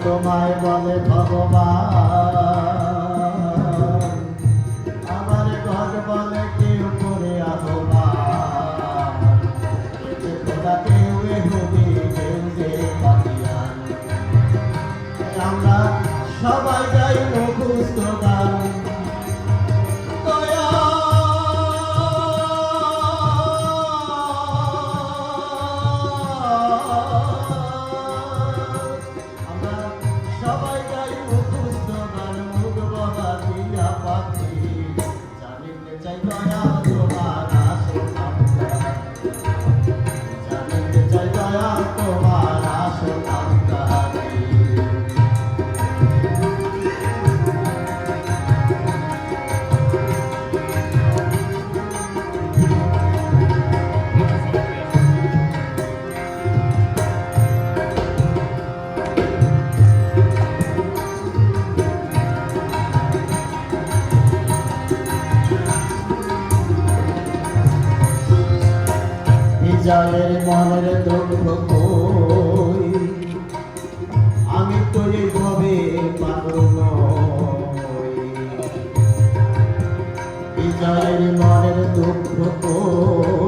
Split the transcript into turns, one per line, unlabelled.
তোমায় বলে ভগবান, আমার ঘর বলে কেউ করে আহ্বান, খোদা কেউ এহুদি কেউ যে কাদিয়ান। আমরা সবাই যাই মুখস্থ গান, সবাই যাই মুখস্থ গান, মুখ বলা দিয়া পাখি জানিতে চাই দয়া তোমার আসন, জানিতে চাই দয়া তোমার আসন। বিজয়ের মনের দুঃখ কই, আমি তো এইভাবে পাগল নই। বিজয়ের মনের দুঃখ কই,